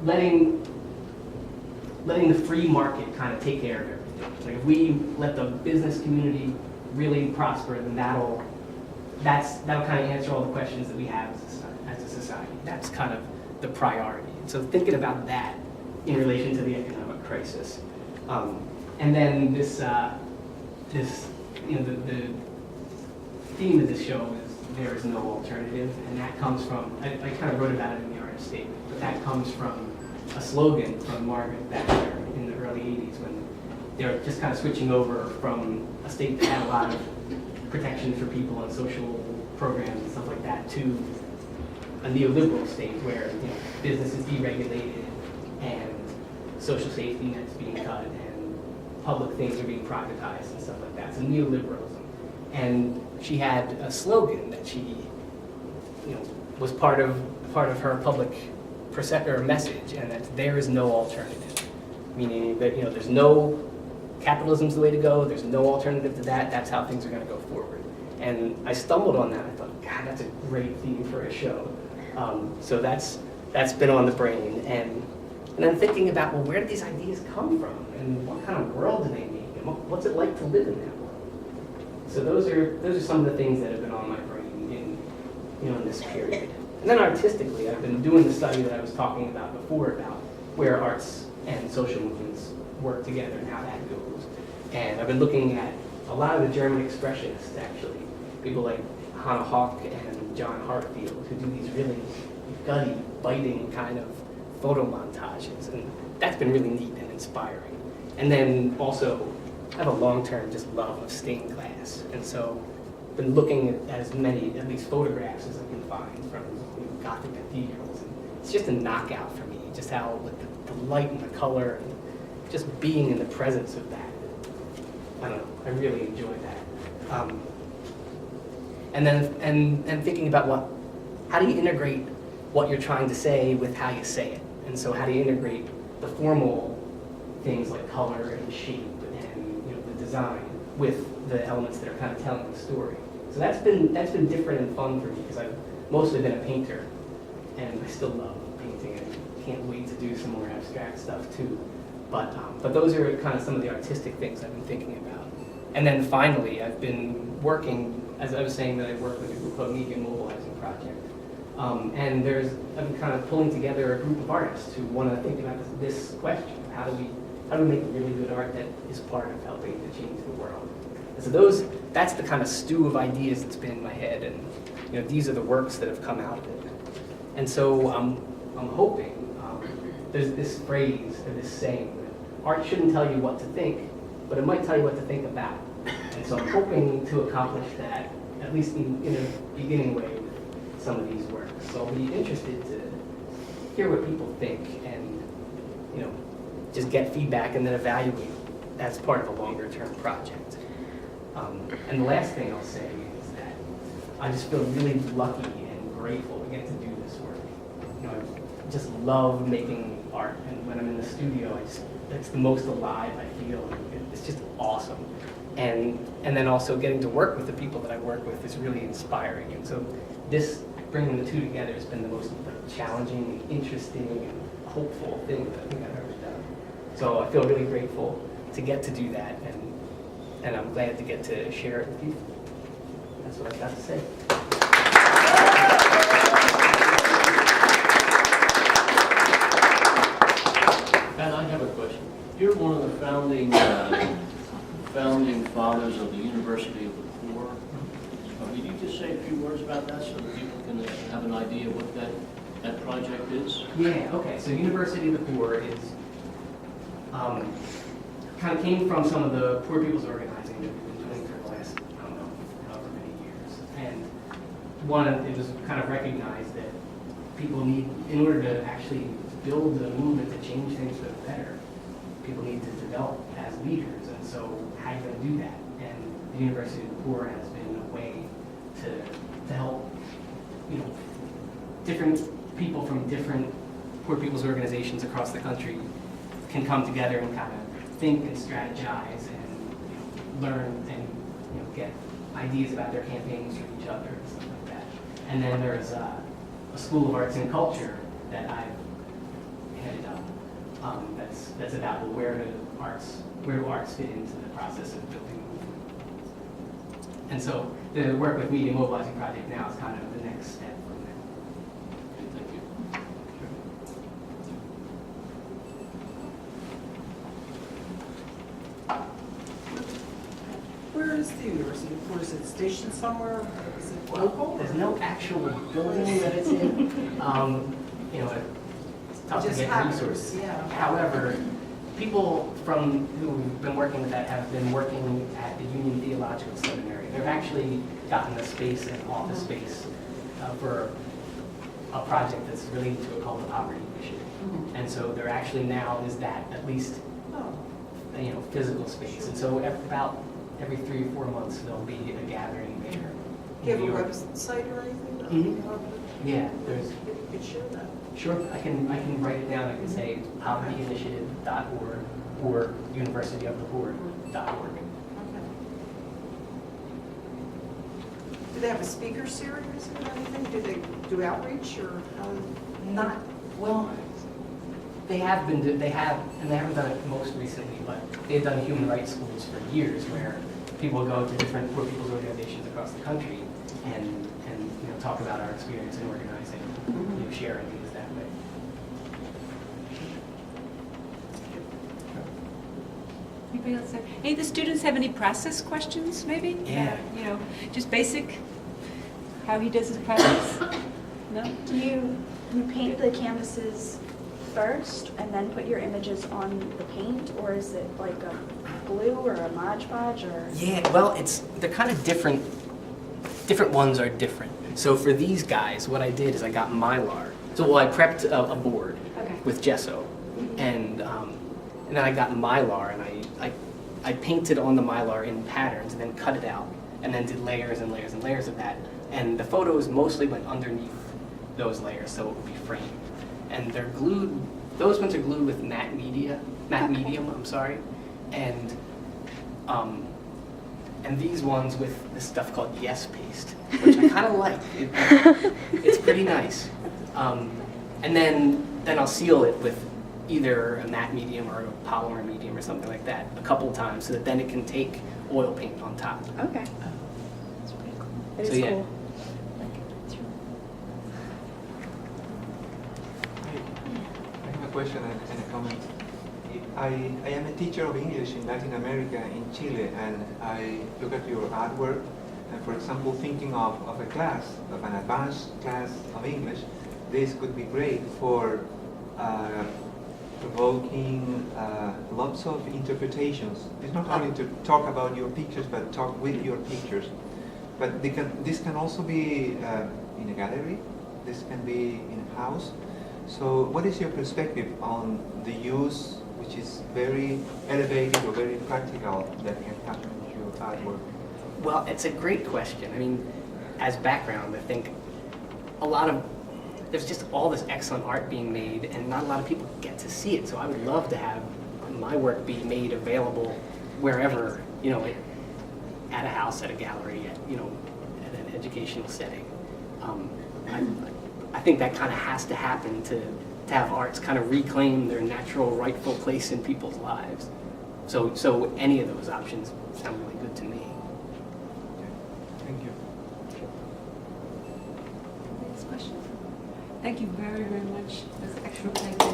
letting the free market kind of take care of everything. Like if we let the business community really prosper, then that'll kind of answer all the questions that we have as a society. That's kind of the priority. And so thinking about that in relation to the economic crisis, and then this the theme of this show is there is no alternative, and that comes from I kind of wrote about it in the artist statement, but that comes from a slogan from Margaret Thatcher in the early '80s when they were just kind of switching over from a state that had a lot of protection for people and social programs and stuff like that to a neoliberal state where business is deregulated and social safety nets being cut and public things are being privatized and stuff like that. So neoliberalism. And she had a slogan that she was part of her public message, and that there is no alternative. Meaning that there's no capitalism's the way to go, there's no alternative to that, that's how things are going to go forward. And I stumbled on that. I thought, God, that's a great theme for a show. So that's been on the brain. And then thinking about, well, where did these ideas come from? And what kind of world do they make? And what's it like to live in that world? So those are some of the things that have been on my brain in this period. And then artistically, I've been doing the study that I was talking about before about where arts and social movements work together and how that goes. And I've been looking at a lot of the German expressionists, actually. People like Hannah Hawk and John Hartfield, who do these really gutty, biting kind of photo montages. And that's been really neat and inspiring. And then also, I have a long-term just love of stained glass. And so I've been looking at as many, at least photographs as I can find from Gothic cathedrals. And it's just a knockout for me, just how with the light and the color and just being in the presence of that. I don't know, I really enjoy that. And then thinking about how do you integrate what you're trying to say with how you say it? And so how do you integrate the formal things like color and shape and the design with the elements that are kind of telling the story? So that's been different and fun for me because I've mostly been a painter, and I still love painting and can't wait to do some more abstract stuff too. But those are kind of some of the artistic things I've been thinking about. And then finally, I've been working, as I was saying, that I work with a group called Media Mobilizing Project. And I've been kind of pulling together a group of artists who want to think about this question: how do we make really good art that is part of helping to change the world? And so that's the kind of stew of ideas that's been in my head, and these are the works that have come out of it. And so I'm hoping there's this phrase or this saying that art shouldn't tell you what to think, but it might tell you what to think about. And so I'm hoping to accomplish that, at least in a beginning way, with some of these works. So I'll be interested to hear what people think and just get feedback and then evaluate as part of a longer term project. And the last thing I'll say is that I just feel really lucky and grateful to get to do this work. I just love making art, and when I'm in the studio, it's the most alive I feel. It's just awesome. And then also getting to work with the people that I work with is really inspiring. And so bringing the two together has been the most challenging, interesting, and hopeful thing that I think I've ever done. So I feel really grateful to get to do that, and I'm glad to get to share it with you. That's what I've got to say. Ben, I have a question. You're one of the founding fathers of the University of the Poor. Could you just say a few words about that so that people can have an idea what that project is? Yeah, okay. So University of the Poor is kind of came from some of the poor people's organizing that we've been doing for the last, however many years. And it was kind of recognized that people need, in order to actually build a movement to change things for the better, people need to develop as leaders. And so how are you going to do that? And the University of the Poor has been a way to help, different people from different poor people's organizations across the country can come together and kind of think and strategize and learn and get ideas about their campaigns from each other and stuff like that. And then there's a School of Arts and Culture that I've headed that's about well, where do arts fit into the process of building movement. And so the work with Media Mobilizing Project now is kind of the next step from that. Okay, thank you. Where is the university? Or is it stationed somewhere? Is it local? There's no actual building that it's in. You know, it's tough to Just get happens, resources. yeah. However, people who've been working with that have been working at the Union Theological Seminary. They've actually gotten a space, an office space, for a project that's related to it called the Poverty Initiative. And so there actually now is that at least Oh, physical space. And so about every 3 or 4 months there'll be a gathering there. do you have New a York. website or anything? Mhm. Yeah, there's. You could share that. Sure, I can write it down. I can say povertyinitiative.org or universityofthepoor.org. Okay. Do they have a speaker series or anything? Do they do outreach or how? Not well. They have, and they haven't done it most recently, but they've done human rights schools for years, where people go to different poor people's organizations across the country and talk about our experience in organizing, share ideas that way. Anybody else have, any of the students have any process questions, maybe? Yeah. Just basic, how he does his process? No? Do you paint the canvases first and then put your images on the paint, or is it like a glue or a Mod Podge or? Yeah, well, they're kind of different. Different ones are different. So for these guys, what I did is I got Mylar. I prepped a board Okay. with gesso, and then I got Mylar, and I painted on the Mylar in patterns, and then cut it out, and then did layers and layers and layers of that. And the photos mostly went underneath those layers, so it would be framed. And they're glued. Those ones are glued with matte medium. I'm sorry, and these ones with this stuff called Yes Paste, which I kind of like. It's pretty nice. And then I'll seal it with either a matte medium or a polymer medium or something like that a couple times, so that then it can take oil paint on top. Okay. That's pretty cool. It So, is yeah. cool. I have a question and a comment. I am a teacher of English in Latin America, in Chile, and I look at your artwork, and for example, thinking of a class, of an advanced class of English, this could be great for provoking lots of interpretations. It's not only to talk about your pictures, but talk with your pictures. But this can also be in a gallery, this can be in a house. So what is your perspective on the use, which is very elevated or very practical, that can happen with your artwork? Well, it's a great question. I mean, as background, I think there's just all this excellent art being made, and not a lot of people get to see it. So I would love to have my work be made available wherever, at a house, at a gallery, at an educational setting. I think that kind of has to happen to have arts kind of reclaim their natural, rightful place in people's lives. So any of those options sound really good to me. Thank you. Next question. Thank you very, very much. That's excellent. Thank you.